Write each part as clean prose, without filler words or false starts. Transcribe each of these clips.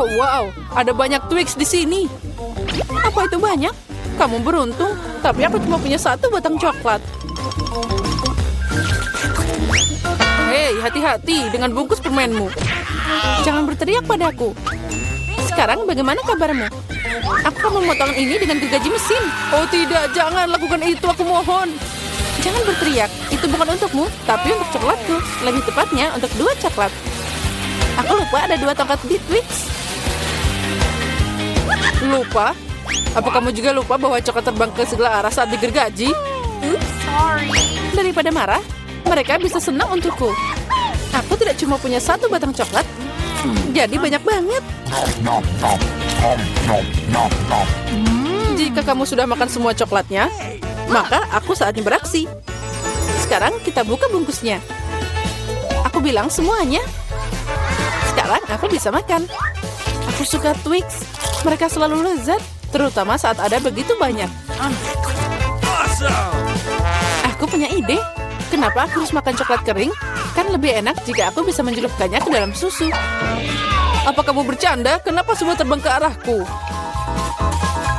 Oh, wow. Ada banyak Twix di sini. Apa itu banyak? Kamu beruntung, tapi aku cuma punya satu batang coklat. Hei, hati-hati dengan bungkus permenmu. Jangan berteriak padaku. Sekarang bagaimana kabarmu? Aku akan memotong ini dengan gergaji mesin. Oh tidak, jangan lakukan itu, aku mohon. Jangan berteriak, itu bukan untukmu, tapi untuk coklatku. Lebih tepatnya untuk 2 coklat. Aku lupa ada 2 tongkat di Twix. Lupa? Apa kamu juga lupa bahwa coklat terbang ke segala arah saat digergaji? Sorry. Daripada marah, mereka bisa senang untukku. Aku tidak cuma punya 1 batang coklat, jadi banyak banget. Jika kamu sudah makan semua coklatnya, maka aku saatnya beraksi. Sekarang kita buka bungkusnya. Aku bilang semuanya. Sekarang aku bisa makan. Aku suka Twix. Mereka selalu lezat, terutama saat ada begitu banyak. Aku punya ide. Kenapa aku harus makan coklat kering? Kan lebih enak jika aku bisa mencelupkannya ke dalam susu. Apa kamu bercanda? Kenapa semua terbang ke arahku?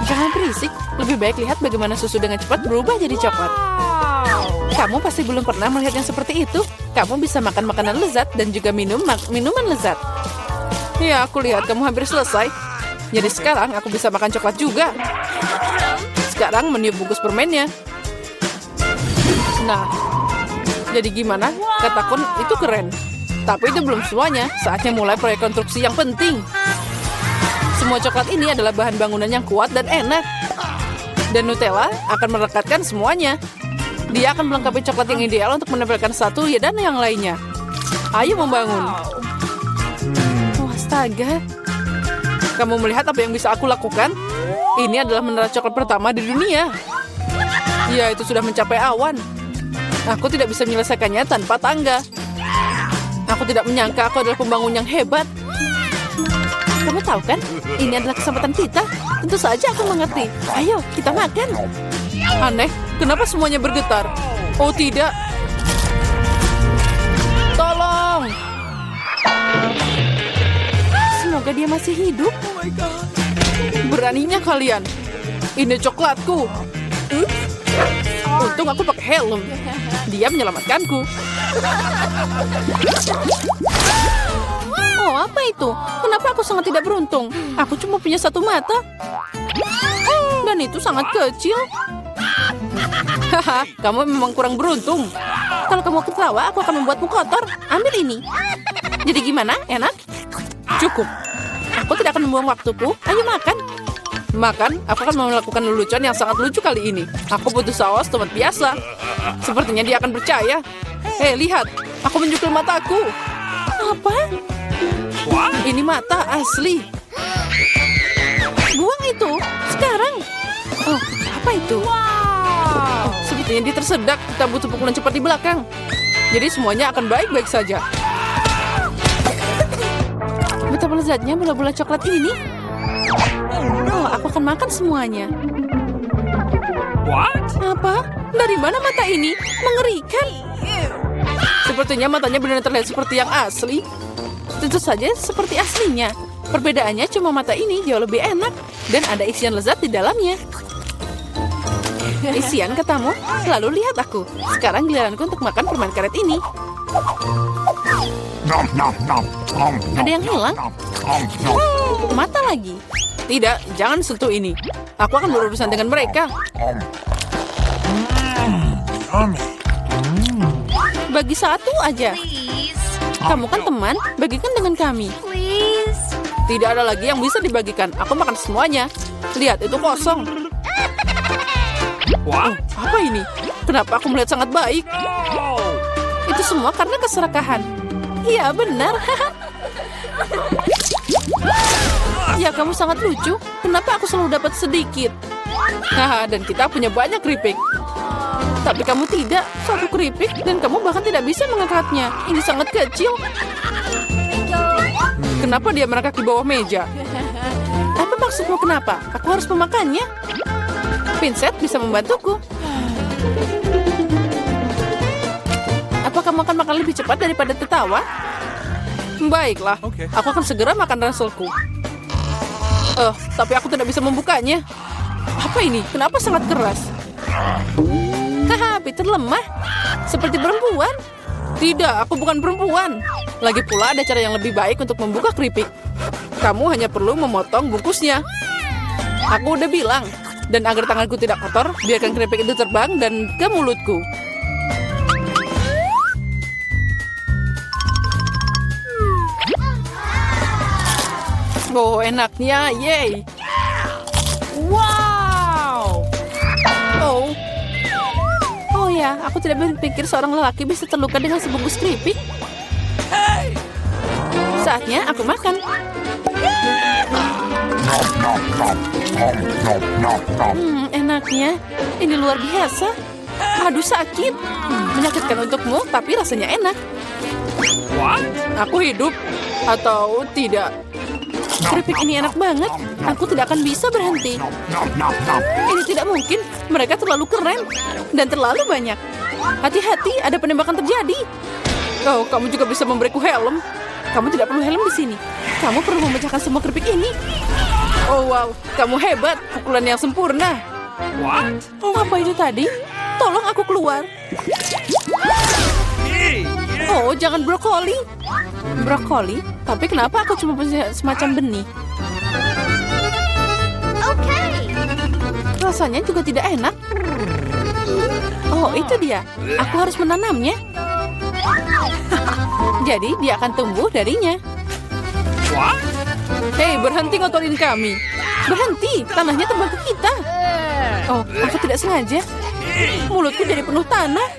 Jangan berisik. Lebih baik lihat bagaimana susu dengan cepat berubah jadi coklat. Kamu pasti belum pernah melihat yang seperti itu. Kamu bisa makan makanan lezat dan juga minuman lezat. Ya, aku lihat kamu hampir selesai. Jadi sekarang aku bisa makan coklat juga. Sekarang meniup bungkus permennya. Nah, jadi gimana? Katakan itu keren. Tapi itu belum semuanya. Saatnya mulai proyek konstruksi yang penting. Semua coklat ini adalah bahan bangunan yang kuat dan enak. Dan Nutella akan merekatkan semuanya. Dia akan melengkapi coklat yang ideal untuk menempelkan satu dan yang lainnya. Ayo membangun. Oh, astaga. Kamu melihat apa yang bisa aku lakukan? Ini adalah menara coklat pertama di dunia. Ya, itu sudah mencapai awan. Aku tidak bisa menyelesaikannya tanpa tangga. Aku tidak menyangka aku adalah pembangun yang hebat. Kamu tahu kan? Ini adalah kesempatan kita. Tentu saja aku mengerti. Ayo, kita makan. Aneh, kenapa semuanya bergetar? Oh tidak. Tolong. Semoga dia masih hidup. Beraninya kalian. Ini coklatku. Untung aku pakai helm. Dia menyelamatkanku. Oh, apa itu? Kenapa aku sangat tidak beruntung? Aku cuma punya 1 mata. Dan itu sangat kecil. Haha, kamu memang kurang beruntung. Kalau kamu ketawa, aku akan membuatmu kotor. Ambil ini. Jadi gimana? Enak? Cukup. Aku tidak akan membuang waktuku. Ayo makan. Makan, aku akan melakukan lelucon yang sangat lucu kali ini. Aku butuh saus tomat biasa. Sepertinya dia akan percaya. Hei, lihat. Aku menjukul mataku. Apa? Ini mata asli. Buang itu. Sekarang. Oh, apa itu? Oh, sepertinya dia tersedak. Kita butuh pukulan cepat di belakang. Jadi semuanya akan baik-baik saja. Betapa lezatnya bola-bola coklat ini. Oh, aku akan makan semuanya. What? Apa? Dari mana mata ini? Mengerikan. Sepertinya matanya benar terlihat seperti yang asli. Tentu saja seperti aslinya. Perbedaannya cuma mata ini jauh lebih enak. Dan ada isian lezat di dalamnya. Isian katamu? Lalu lihat aku. Sekarang giliranku untuk makan permen karet ini. Ada yang hilang? Mata lagi. Tidak, jangan sentuh ini. Aku akan berurusan dengan mereka. Bagi 1 aja. Please. Kamu kan teman, bagikan dengan kami. Please. Tidak ada lagi yang bisa dibagikan. Aku makan semuanya. Lihat, itu kosong. What? Apa ini? Kenapa aku melihat sangat baik? Itu semua karena keserakahan. Iya, benar. Ya, kamu sangat lucu. Kenapa aku selalu dapat sedikit? Haha, dan kita punya banyak keripik. Tapi kamu tidak. 1 keripik, dan kamu bahkan tidak bisa mengangkatnya. Ini sangat kecil. Kenapa dia merangkak di bawah meja? Apa maksudmu kenapa? Aku harus memakannya. Pinset bisa membantuku. Apa kamu akan makan lebih cepat daripada tertawa? Baiklah, Oke. aku akan segera makan ranselku. Tapi aku tidak bisa membukanya. Apa ini? Kenapa sangat keras? Haha, Peter lemah. Seperti perempuan. Tidak, aku bukan perempuan. Lagi pula ada cara yang lebih baik untuk membuka keripik. Kamu hanya perlu memotong bungkusnya. Aku udah bilang. Dan agar tanganku tidak kotor, biarkan keripik itu terbang dan ke mulutku. Oh, enaknya, yay! Wow! Oh ya, aku tidak berpikir seorang lelaki bisa terluka dengan sebungkus keripik. Saatnya aku makan. Enaknya. Ini luar biasa. Aduh, sakit. Menyakitkan untukmu, tapi rasanya enak. Aku hidup atau tidak? Keripik ini enak banget. Aku tidak akan bisa berhenti. Ini tidak mungkin. Mereka terlalu keren dan terlalu banyak. Hati-hati, ada penembakan terjadi. Oh, kamu juga bisa memberiku helm. Kamu tidak perlu helm di sini. Kamu perlu memecahkan semua keripik ini. Oh wow, kamu hebat. Pukulan yang sempurna. Apa itu tadi? Tolong aku keluar. Oh, jangan brokoli. Brokoli? Tapi kenapa aku cuma punya semacam benih? Okay. Rasanya juga tidak enak. Oh, itu dia. Aku harus menanamnya. Jadi dia akan tumbuh darinya. Hei, berhenti ngotorin kami. Berhenti, tanahnya terbang ke kita. Oh, aku tidak sengaja. Mulutku jadi penuh tanah.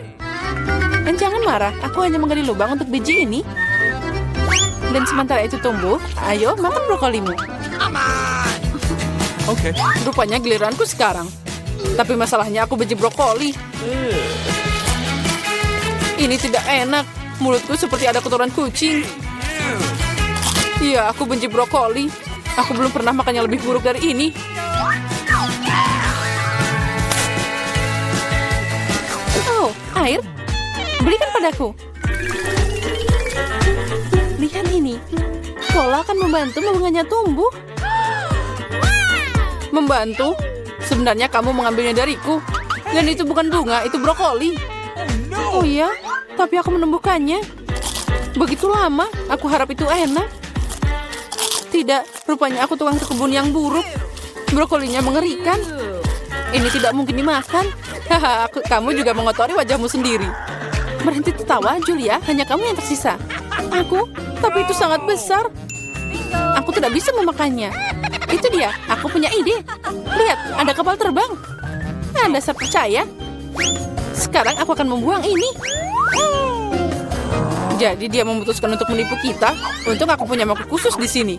Dan jangan marah, aku hanya menggali lubang untuk biji ini. Dan sementara itu tumbuh, ayo makan brokolimu. Oke. Rupanya giliranku sekarang. Tapi masalahnya aku benci brokoli. Ini tidak enak. Mulutku seperti ada kotoran kucing. Iya, aku benci brokoli. Aku belum pernah makan yang lebih buruk dari ini. Oh, air. Berikan padaku. Lihat ini. Cola akan membantu bunganya tumbuh. Membantu? Sebenarnya kamu mengambilnya dariku. Dan itu bukan bunga, itu brokoli. Oh iya, tapi aku menumbuhkannya. Begitu lama, aku harap itu enak. Tidak, rupanya aku tukang kebun yang buruk. Brokolinya mengerikan. Ini tidak mungkin dimakan. Haha, kamu juga mengotori wajahmu sendiri. Berhenti tertawa, Julia. Hanya kamu yang tersisa. Aku? Tapi itu sangat besar. Aku tidak bisa memakannya. Itu dia, aku punya ide. Lihat, ada kapal terbang. Anda saya percaya. Sekarang aku akan membuang ini. Jadi dia memutuskan untuk menipu kita. Untung aku punya mangkuk khusus di sini.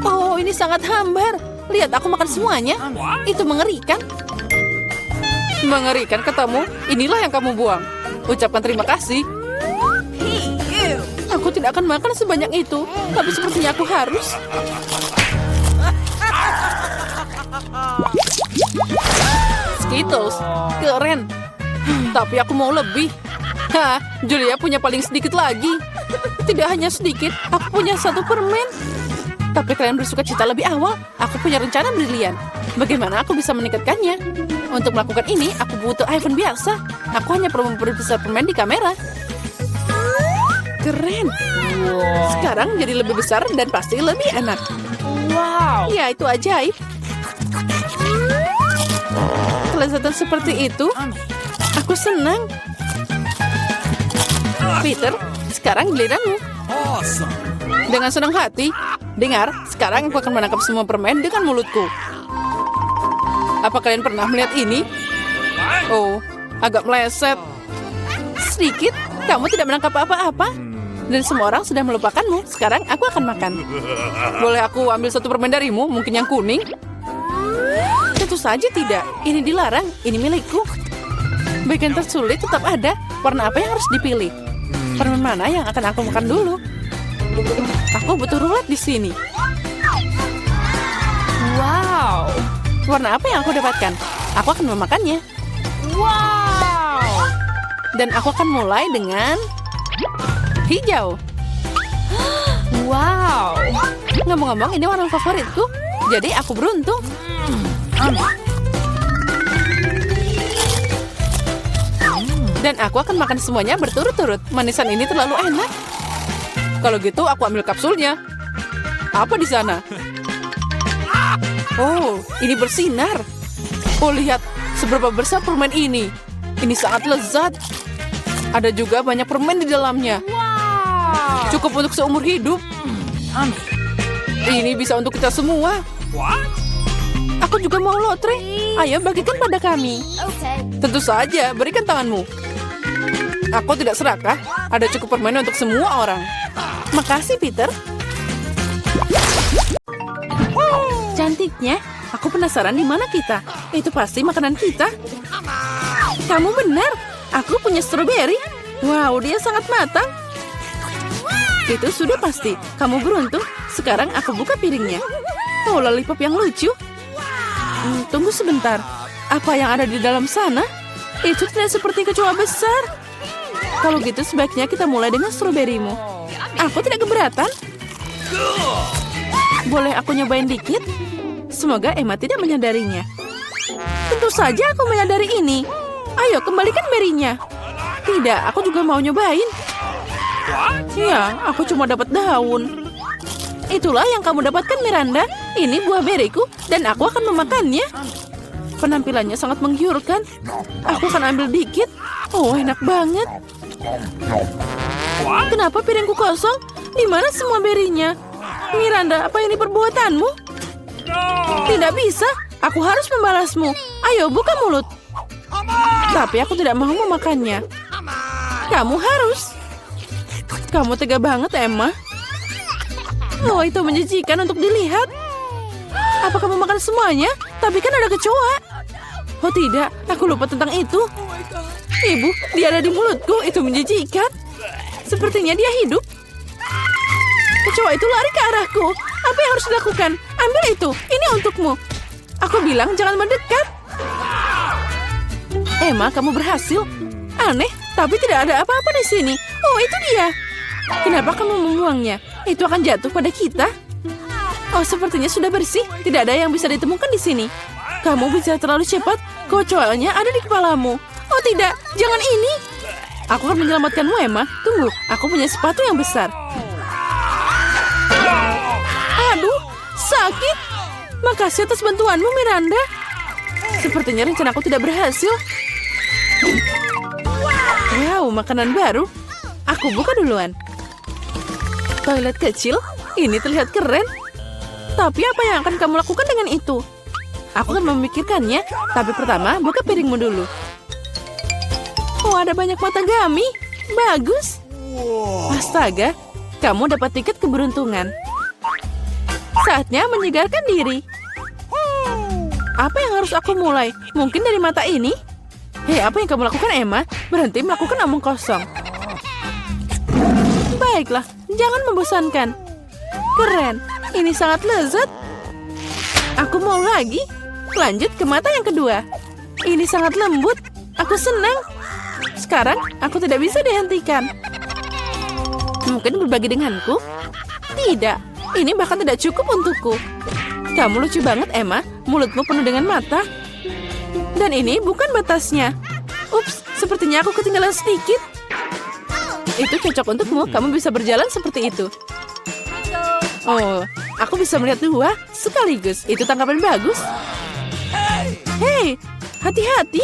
Oh, ini sangat hambar. Lihat, aku makan semuanya. Itu mengerikan. Mengerikan katamu? Inilah yang kamu buang. Ucapkan terima kasih. Aku tidak akan makan sebanyak itu. Tapi sepertinya aku harus. Skittles, keren. Tapi aku mau lebih. Hah, Julia punya paling sedikit lagi. Tidak hanya sedikit, aku punya satu permen. Tapi kalian bersuka cita lebih awal. Aku punya rencana brilian. Bagaimana aku bisa meningkatkannya? Untuk melakukan ini, aku butuh iPhone biasa. Aku hanya perlu memperbesar permen di kamera. Keren. Sekarang jadi lebih besar dan pasti lebih enak. Wow. Ya, itu ajaib. Kelezatan seperti itu, aku senang. Peter, sekarang giliranmu. Dengan senang hati. Dengar, sekarang aku akan menangkap semua permen dengan mulutku. Apa kalian pernah melihat ini? Oh, agak meleset. Sedikit, kamu tidak menangkap apa-apa. Dan semua orang sudah melupakanmu. Sekarang aku akan makan. Boleh aku ambil satu permen darimu? Mungkin yang kuning? Tentu saja tidak. Ini dilarang. Ini milikku. Bagian tersulit tetap ada. Warna apa yang harus dipilih? Permen mana yang akan aku makan dulu? Aku butuh rulet di sini. Wow. Warna apa yang aku dapatkan? Aku akan memakannya. Wow. Dan aku akan mulai dengan hijau. Wow. Ngomong-ngomong, ini warna favoritku. Jadi aku beruntung. Dan aku akan makan semuanya berturut-turut. Manisan ini terlalu enak. Kalau gitu, aku ambil kapsulnya. Apa di sana? Oh, ini bersinar. Oh, lihat seberapa besar permen ini. Ini sangat lezat. Ada juga banyak permen di dalamnya. Wow. Cukup untuk seumur hidup. Ini bisa untuk kita semua. Aku juga mau lotre. Ayo bagikan pada kami. Okay. Tentu saja, berikan tanganmu. Aku tidak serakah. Ada cukup permen untuk semua orang. Makasih, Peter. Cantiknya. Aku penasaran di mana kita. Itu pasti makanan kita. Kamu benar. Aku punya stroberi. Wow, dia sangat matang. Itu sudah pasti. Kamu beruntung. Sekarang aku buka piringnya. Oh, lollipop yang lucu. Tunggu sebentar. Apa yang ada di dalam sana? Itu tidak seperti kecoa besar. Kalau gitu sebaiknya kita mulai dengan stroberimu. Aku tidak keberatan. Boleh aku nyobain dikit? Semoga Emma tidak menyadarinya. Tentu saja aku menyadari ini. Ayo kembalikan berinya. Tidak, aku juga mau nyobain. Ya, aku cuma dapat daun. Itulah yang kamu dapatkan, Miranda. Ini buah beriku dan aku akan memakannya. Penampilannya sangat menggiurkan. Aku akan ambil dikit. Oh, enak banget. Kenapa piringku kosong? Di mana semua berinya? Miranda, apa ini perbuatanmu? Tidak bisa. Aku harus membalasmu. Ayo, buka mulut. Tapi aku tidak mau memakannya. Kamu harus. Kamu tega banget, Emma. Oh, itu menjijikan untuk dilihat. Apa kamu makan semuanya? Tapi kan ada kecoa. Oh tidak, aku lupa tentang itu. Ibu, dia ada di mulutku. Itu menjijikan. Sepertinya dia hidup. Kecoa itu lari ke arahku. Apa yang harus dilakukan? Ambil itu. Ini untukmu. Aku bilang jangan mendekat. Emma, kamu berhasil. Aneh, tapi tidak ada apa-apa di sini. Oh, itu dia. Kenapa kamu membuangnya? Itu akan jatuh pada kita. Oh, sepertinya sudah bersih. Tidak ada yang bisa ditemukan di sini. Kamu bicara terlalu cepat. Kecoanya ada di kepalamu. Oh tidak, jangan ini. Aku akan menyelamatkanmu, Emma. Tunggu, aku punya sepatu yang besar. Aduh, sakit. Makasih atas bantuanmu, Miranda. Sepertinya rencanaku tidak berhasil. Wow, makanan baru. Aku buka duluan. Toilet kecil, ini terlihat keren. Tapi apa yang akan kamu lakukan dengan itu? Aku akan memikirkannya, tapi pertama buka piringmu dulu. Oh, ada banyak matagami. Bagus. Astaga, kamu dapat tiket keberuntungan. Saatnya menyegarkan diri. Apa yang harus aku mulai? Mungkin dari mata ini? Hei, apa yang kamu lakukan, Emma? Berhenti melakukan omong kosong. Baiklah, jangan membosankan. Keren, ini sangat lezat. Aku mau lagi. Lanjut ke mata yang kedua. Ini sangat lembut. Aku senang. Sekarang aku tidak bisa dihentikan. Mungkin berbagi denganku? Tidak, ini bahkan tidak cukup untukku. Kamu lucu banget, Emma. Mulutmu penuh dengan mata. Dan ini bukan batasnya. Ups, sepertinya aku ketinggalan sedikit. Itu cocok untukmu. Kamu bisa berjalan seperti itu. Oh, aku bisa melihat dua sekaligus. Itu tangkapan bagus. Hei, hati-hati.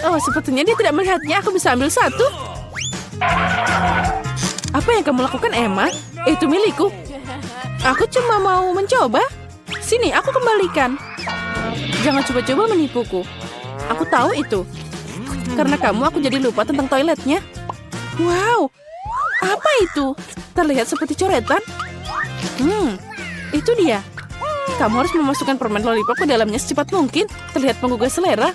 Oh, sepertinya dia tidak melihatnya. Aku bisa ambil satu. Apa yang kamu lakukan, Emma? Itu milikku. Aku cuma mau mencoba. Sini, aku kembalikan. Jangan coba-coba menipuku. Aku tahu itu. Karena kamu, aku jadi lupa tentang toiletnya. Wow, apa itu? Terlihat seperti coretan. Itu dia. Kamu harus memasukkan permen lollipop ke dalamnya secepat mungkin. Terlihat menggugah selera.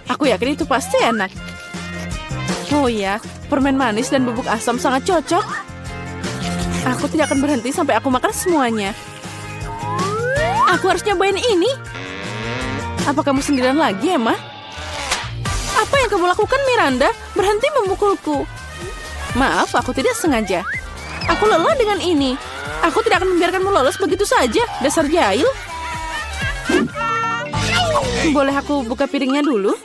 Aku yakin itu pasti enak. Oh ya, permen manis dan bubuk asam sangat cocok. Aku tidak akan berhenti sampai aku makan semuanya. Aku harus nyobain ini. Apa kamu sendirian lagi, Emma? Apa yang kamu lakukan, Miranda? Berhenti memukulku. Maaf, aku tidak sengaja. Aku lelah dengan ini. Aku tidak akan membiarkanmu lolos begitu saja, dasar jahil. Boleh aku buka piringnya dulu?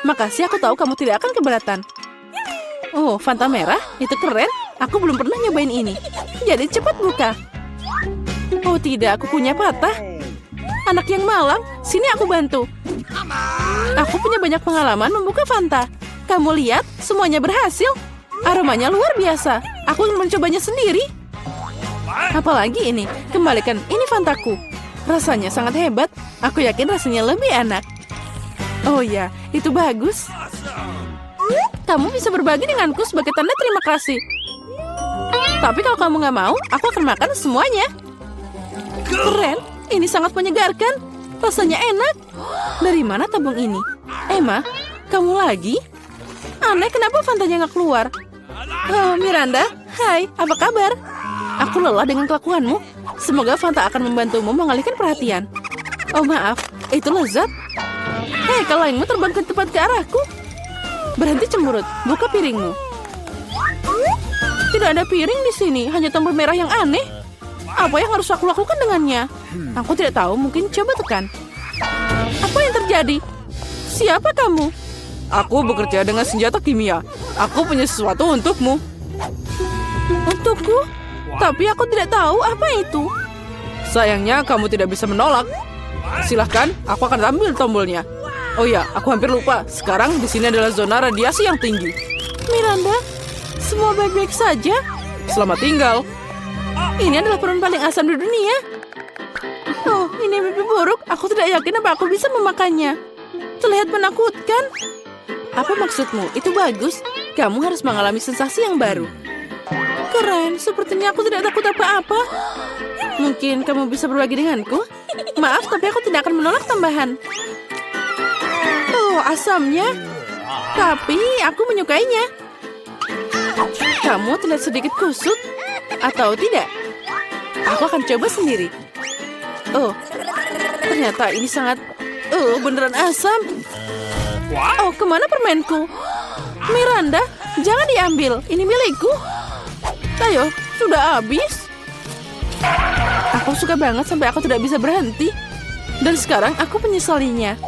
Makasih, aku tahu kamu tidak akan keberatan. Oh, Fanta merah? Itu keren. Aku belum pernah nyobain ini. Jadi cepat buka. Oh tidak, aku punya patah. Anak yang malang, sini aku bantu. Aku punya banyak pengalaman membuka Fanta. Kamu lihat, semuanya berhasil. Aromanya luar biasa. Aku ingin mencobanya sendiri. Apalagi ini, kembalikan ini Fantaku. Rasanya sangat hebat. Aku yakin rasanya lebih enak. Oh ya, itu bagus. Kamu bisa berbagi denganku sebagai tanda terima kasih. Tapi kalau kamu nggak mau, aku akan makan semuanya. Keren, ini sangat menyegarkan. Rasanya enak. Dari mana tabung ini? Emma, kamu lagi? Aneh, kenapa Fantanya nggak keluar? Oh, Miranda, hai, apa kabar? Aku lelah dengan kelakuanmu. Semoga Fanta akan membantumu mengalihkan perhatian. Oh maaf, itu lezat. Hei, kalengmu terbang ke tepat ke arahku. Berhenti cemberut, buka piringmu. Tidak ada piring di sini, hanya tombol merah yang aneh. Apa yang harus aku lakukan dengannya? Aku tidak tahu, mungkin coba tekan. Apa yang terjadi? Siapa kamu? Aku bekerja dengan senjata kimia. Aku punya sesuatu untukmu. Untukku? Tapi aku tidak tahu apa itu. Sayangnya kamu tidak bisa menolak. Silahkan, aku akan ambil tombolnya. Oh ya, aku hampir lupa. Sekarang di sini adalah zona radiasi yang tinggi. Miranda, semua baik-baik saja? Selamat tinggal. Ini adalah permen paling asam di dunia. Oh, ini mimpi buruk. Aku tidak yakin apa aku bisa memakannya. Terlihat menakutkan. Apa maksudmu? Itu bagus. Kamu harus mengalami sensasi yang baru. Keren, sepertinya aku tidak takut apa-apa. Mungkin kamu bisa berbagi denganku? Maaf, tapi aku tidak akan menolak tambahan. Oh, asamnya. Tapi aku menyukainya. Kamu terlihat sedikit kusut. Atau tidak? Aku akan coba sendiri. Oh, ternyata ini sangat... Oh, beneran asam. Oh, kemana permenku? Miranda, jangan diambil. Ini milikku. Ayo, sudah habis. Aku suka banget sampai aku tidak bisa berhenti. Dan sekarang aku menyesalinya.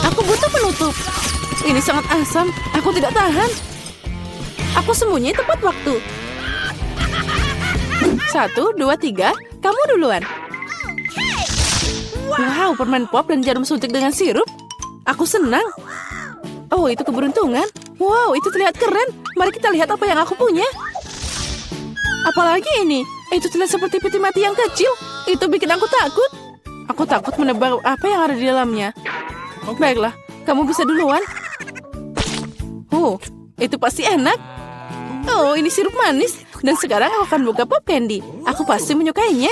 Aku butuh penutup. Ini sangat asam. Aku tidak tahan. Aku sembunyi tepat waktu. 1, 2, 3. Kamu duluan. Wow, permen pop dan jarum suntik dengan sirup. Aku senang. Oh, itu keberuntungan. Wow, itu terlihat keren. Mari kita lihat apa yang aku punya. Apalagi ini. Itu terlihat seperti peti mati yang kecil. Itu bikin aku takut. Aku takut menebak apa yang ada di dalamnya. Baiklah, kamu bisa duluan. Oh, itu pasti enak. Oh, ini sirup manis. Dan sekarang aku akan buka pop candy. Aku pasti menyukainya.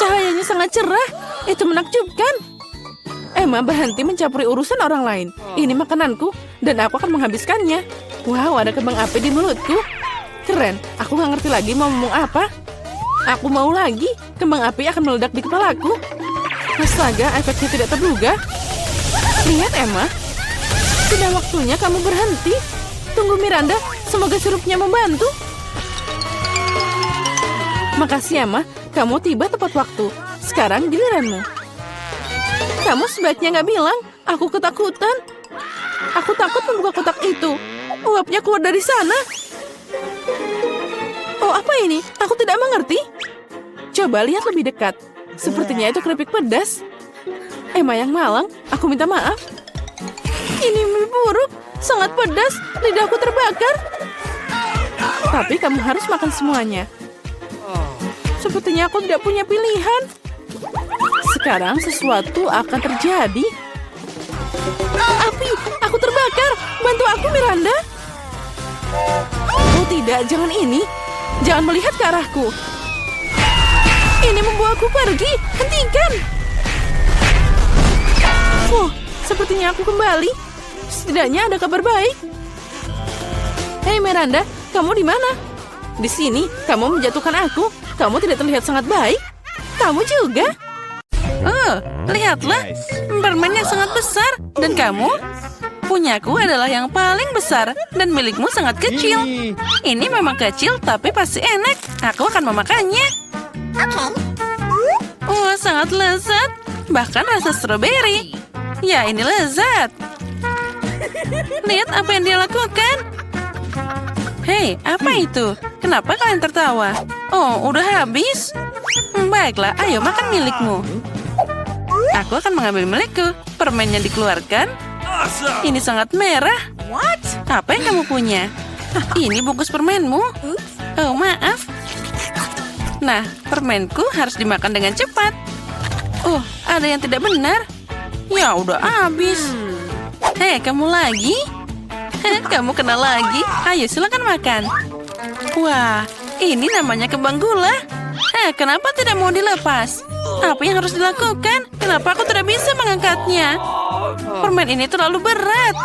Cahayanya sangat cerah. Itu menakjubkan. Emma berhenti mencampuri urusan orang lain. Ini makananku, dan aku akan menghabiskannya. Wow, ada kembang api di mulutku. Keren, aku nggak ngerti lagi mau ngomong apa. Aku mau lagi. Kembang api akan meledak di kepalaku. Astaga, efeknya tidak terduga. Lihat, Emma. Sudah waktunya kamu berhenti. Tunggu, Miranda. Semoga sirupnya membantu. Makasih, Emma. Kamu tiba tepat waktu. Sekarang giliranmu. Kamu sebaiknya nggak bilang. Aku ketakutan. Aku takut membuka kotak itu. Uapnya keluar dari sana. Oh, apa ini? Aku tidak mengerti. Coba lihat lebih dekat. Sepertinya itu keripik pedas. Emma yang malang, aku minta maaf. Ini mimpi buruk. Sangat pedas. Lidahku terbakar. Tapi kamu harus makan semuanya. Sepertinya aku tidak punya pilihan. Sekarang sesuatu akan terjadi. Api, aku terbakar. Bantu aku, Miranda. Oh tidak, jangan ini. Jangan melihat ke arahku. Ini membawaku pergi. Hentikan. Oh, sepertinya aku kembali. Setidaknya ada kabar baik. Hei Miranda, kamu di mana? Di sini, kamu menjatuhkan aku. Kamu tidak terlihat sangat baik. Kamu juga. Oh, lihatlah. Permen yang sangat besar. Dan kamu? Punyaku adalah yang paling besar. Dan milikmu sangat kecil. Ini memang kecil, tapi pasti enak. Aku akan memakannya. Wah, sangat lezat. Bahkan rasa stroberi. Ya, ini lezat. Lihat apa yang dia lakukan. Hei, apa itu? Kenapa kalian tertawa? Oh, udah habis? Baiklah, ayo makan milikmu. Aku akan mengambil milikku. Permennya dikeluarkan. Ini sangat merah. Apa yang kamu punya? Ini bungkus permenmu. Oh, maaf. Nah, permenku harus dimakan dengan cepat. Oh, ada yang tidak benar. Ya, udah habis. Hei, kamu lagi? Kamu kena lagi. Ayo, silakan makan. Wah, ini namanya kembang gula. Kenapa tidak mau dilepas? Apa yang harus dilakukan? Kenapa aku tidak bisa mengangkatnya? Permen ini terlalu berat.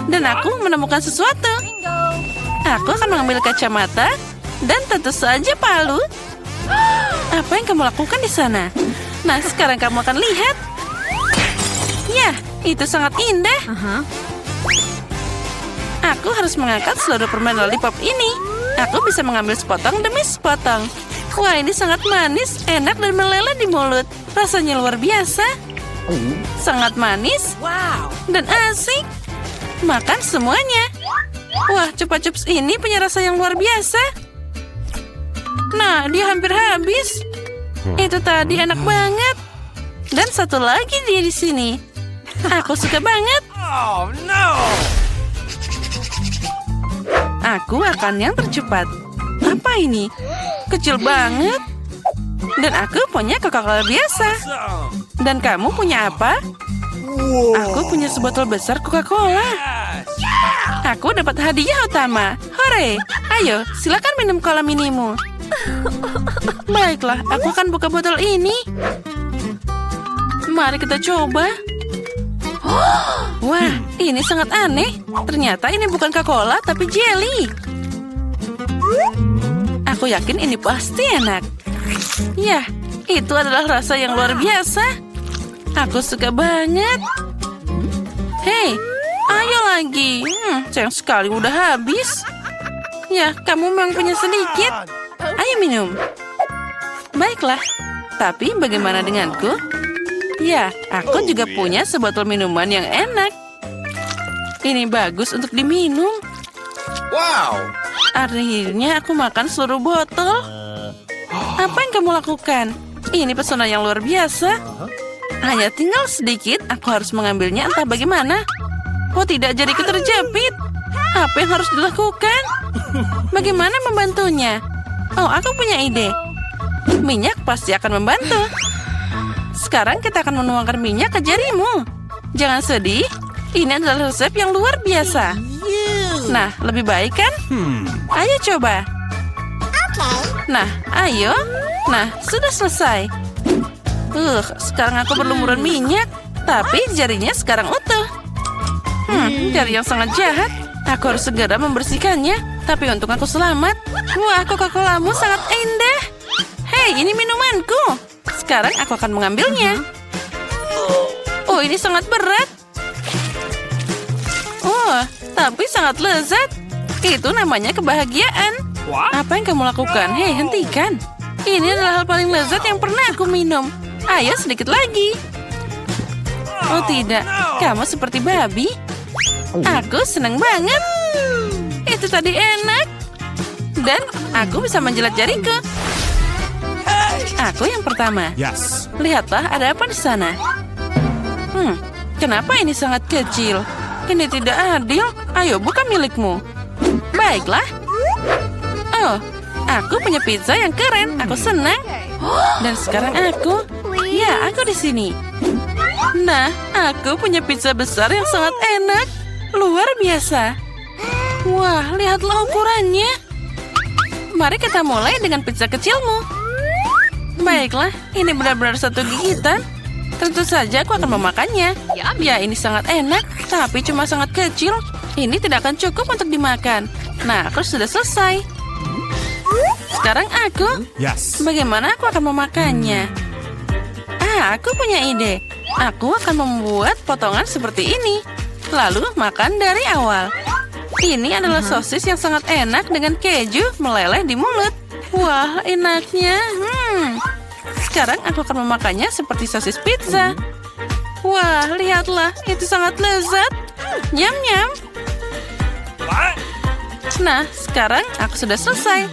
Dan aku menemukan sesuatu. Aku akan mengambil kacamata dan tentu saja palu. Apa yang kamu lakukan di sana? Nah, sekarang kamu akan lihat. Ya, itu sangat indah. Aku harus mengangkat seluruh permen lollipop ini. Aku bisa mengambil sepotong demi sepotong. Wah, ini sangat manis, enak dan meleleh di mulut. Rasanya luar biasa. Sangat manis dan asik. Makan semuanya. Wah, Chupa Chups ini punya rasa yang luar biasa. Nah, dia hampir habis. Itu tadi enak banget. Dan satu lagi dia di sini. Aku suka banget. Oh no! Aku akan yang tercepat. Apa ini? Kecil banget. Dan aku punya Coca-Cola biasa. Dan kamu punya apa? Aku punya sebotol besar Coca-Cola. Aku dapat hadiah utama. Hore! Ayo, silakan minum cola minimu. Baiklah, aku akan buka botol ini. Mari kita coba. Wah, ini sangat aneh. Ternyata ini bukan Coca-Cola, tapi jelly. Aku yakin ini pasti enak. Ya, itu adalah rasa yang luar biasa. Aku suka banget. Hei, ayo lagi. Sayang sekali udah habis. Ya, kamu memang punya sedikit. Ayo minum. Baiklah, tapi bagaimana denganku? Ya, aku juga punya sebotol minuman yang enak. Ini bagus untuk diminum. Wow! Akhirnya aku makan seluruh botol. Apa yang kamu lakukan? Ini pesona yang luar biasa. Hanya tinggal sedikit, aku harus mengambilnya entah bagaimana. Oh tidak, jadiku terjepit. Apa yang harus dilakukan? Bagaimana membantunya? Oh, aku punya ide. Minyak pasti akan membantu. Sekarang kita akan menuangkan minyak ke jarimu. Jangan sedih, ini adalah resep yang luar biasa. Nah, lebih baik kan? Ayo coba. Nah, ayo. Nah, sudah selesai. Sekarang aku berlumuran minyak. Tapi jarinya sekarang utuh. Jari yang sangat jahat. Aku harus segera membersihkannya. Tapi untung aku selamat. Wah, Coca-Colamu sangat indah. Hei, ini minumanku. Sekarang aku akan mengambilnya. Oh, ini sangat berat. Oh, tapi sangat lezat. Itu namanya kebahagiaan. Apa yang kamu lakukan? Hei, hentikan. Ini adalah hal paling lezat yang pernah aku minum. Ayo sedikit lagi. Oh tidak, kamu seperti babi. Aku senang banget. Itu tadi enak. Dan aku bisa menjilat jariku. Aku yang pertama. Yes. Lihatlah, ada apa di sana? Kenapa ini sangat kecil? Ini tidak adil. Ayo, buka milikmu. Baiklah. Oh, aku punya pizza yang keren. Aku senang. Dan sekarang aku. Ya, aku di sini. Nah, aku punya pizza besar yang sangat enak. Luar biasa. Wah, lihatlah ukurannya. Mari kita mulai dengan pizza kecilmu. Baiklah, ini benar-benar satu gigitan. Tentu saja aku akan memakannya. Ya, ini sangat enak, tapi cuma sangat kecil. Ini tidak akan cukup untuk dimakan. Nah, aku sudah selesai. Sekarang aku. Yes. Bagaimana aku akan memakannya? Aku punya ide. Aku akan membuat potongan seperti ini. Lalu makan dari awal. Ini adalah sosis yang sangat enak dengan keju meleleh di mulut. Wah, enaknya. Sekarang aku akan memakannya seperti sosis pizza. Wah, lihatlah. Itu sangat lezat. Nyam-nyam. What? Nah, sekarang aku sudah selesai.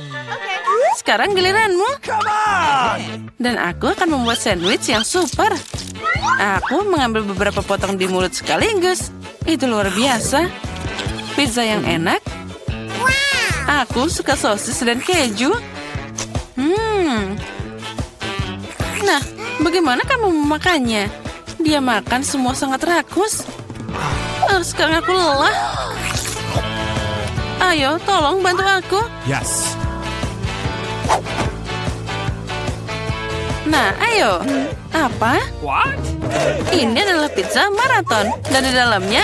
Sekarang giliranmu. Come on! Dan aku akan membuat sandwich yang super. Aku mengambil beberapa potong di mulut sekaligus. Itu luar biasa. Pizza yang enak. Aku suka sosis dan keju. Nah, bagaimana kamu memakannya? Dia makan semua sangat rakus. Sekarang aku lelah. Ayo, tolong bantu aku. Yes. Nah, ayo. Apa? What? Ini adalah pizza maraton. Dan di dalamnya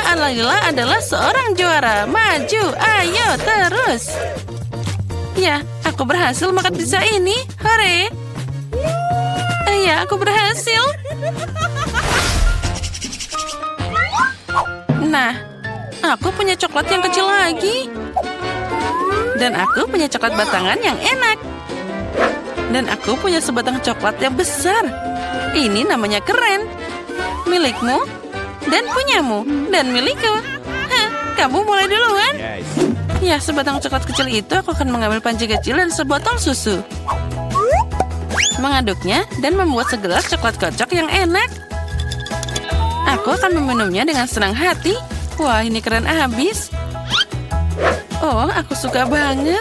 adalah seorang juara. Maju, ayo, terus. Ya, aku berhasil makan pizza ini. Hore. Ya, aku berhasil. Nah, aku punya coklat yang kecil lagi. Dan aku punya coklat batangan yang enak. Dan aku punya sebatang coklat yang besar. Ini namanya keren. Milikmu, dan punyamu, dan milikku. Hah, kamu mulai duluan. Yes. Ya, sebatang coklat kecil itu aku akan mengambil panci kecil dan sebotol susu. Mengaduknya dan membuat segelas coklat kocok yang enak. Aku akan meminumnya dengan senang hati. Wah, ini keren abis. Oh, aku suka banget.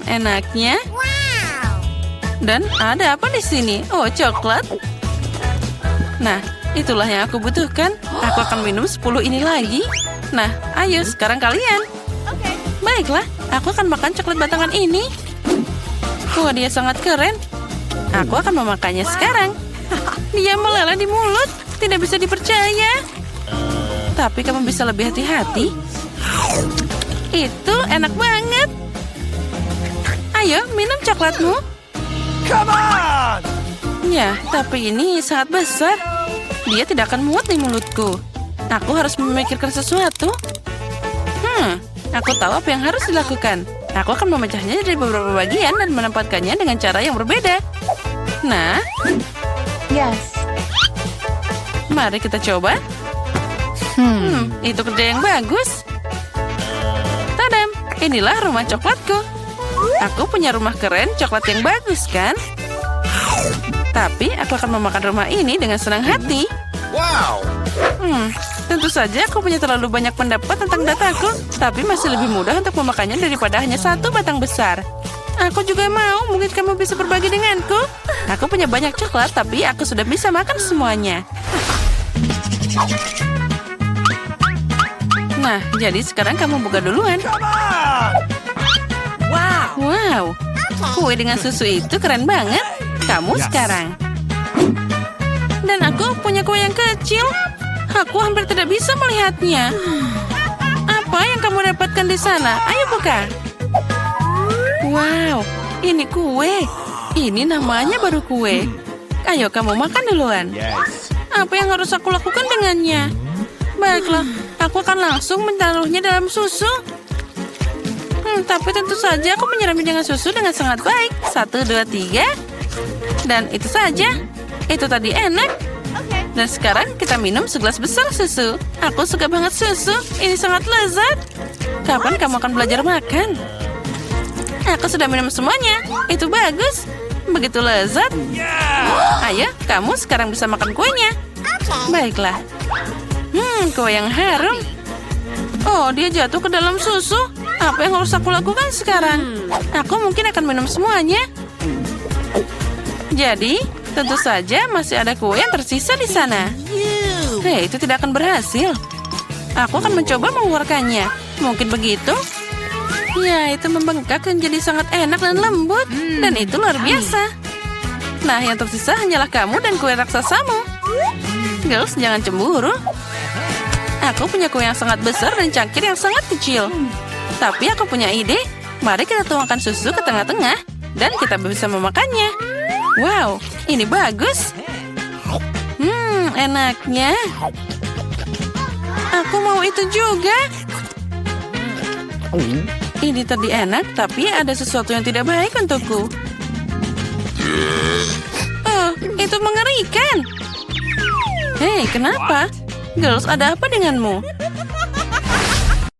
Enaknya. Dan ada apa di sini? Oh, coklat. Nah, itulah yang aku butuhkan. Aku akan minum 10 ini lagi. Nah, ayo sekarang kalian. Baiklah, aku akan makan coklat batangan ini. Wah, dia sangat keren. Aku akan memakannya sekarang. Dia meleleh di mulut. Tidak bisa dipercaya. Tapi kamu bisa lebih hati-hati. Itu enak banget. Ayo, minum coklatmu. Come on! Ya, tapi ini sangat besar. Dia tidak akan muat di mulutku. Aku harus memikirkan sesuatu. Aku tahu apa yang harus dilakukan. Aku akan memecahnya dari beberapa bagian dan menempatkannya dengan cara yang berbeda. Nah, Yes. mari kita coba. Itu kerja yang bagus. Tadam, inilah rumah coklatku. Aku punya rumah keren coklat yang bagus, kan? Tapi aku akan memakan rumah ini dengan senang hati. Wow! Tentu saja aku punya terlalu banyak pendapat tentang dataku, tapi masih lebih mudah untuk memakannya daripada hanya satu batang besar. Aku juga mau, mungkin kamu bisa berbagi denganku. Aku punya banyak coklat, tapi aku sudah bisa makan semuanya. Nah, jadi sekarang kamu buka duluan. Come on! Wow, kue dengan susu itu keren banget. Kamu Yes. sekarang. Dan aku punya kue yang kecil. Aku hampir tidak bisa melihatnya. Apa yang kamu dapatkan di sana? Ayo buka. Wow, ini kue. Ini namanya baru kue. Ayo kamu makan duluan. Yes. Apa yang harus aku lakukan dengannya? Baiklah, aku akan langsung menaruhnya dalam susu. Tapi tentu saja aku menyiramnya dengan susu dengan sangat baik. 1, 2, 3. Dan itu saja. Itu tadi enak. Dan sekarang kita minum segelas besar susu. Aku suka banget susu. Ini sangat lezat. Kapan kamu akan belajar makan? Aku sudah minum semuanya. Itu bagus. Begitu lezat. Ayo, kamu sekarang bisa makan kuenya. Baiklah. Kue yang harum. Oh, dia jatuh ke dalam susu. Apa yang harus aku lakukan sekarang? Aku mungkin akan minum semuanya. Jadi, tentu saja masih ada kue yang tersisa di sana. Hei, itu tidak akan berhasil. Aku akan mencoba mengeluarkannya. Mungkin begitu? Ya, itu membengkak menjadi sangat enak dan lembut. Dan itu luar biasa. Nah, yang tersisa hanyalah kamu dan kue raksasamu. Girls, jangan cemburu. Aku punya kue yang sangat besar dan cangkir yang sangat kecil. Tapi aku punya ide. Mari kita tuangkan susu ke tengah-tengah. Dan kita bisa memakannya. Wow, ini bagus. Enaknya. Aku mau itu juga. Ini tadi enak, tapi ada sesuatu yang tidak baik untukku. Oh, itu mengerikan. Hei, kenapa? Girls, ada apa denganmu?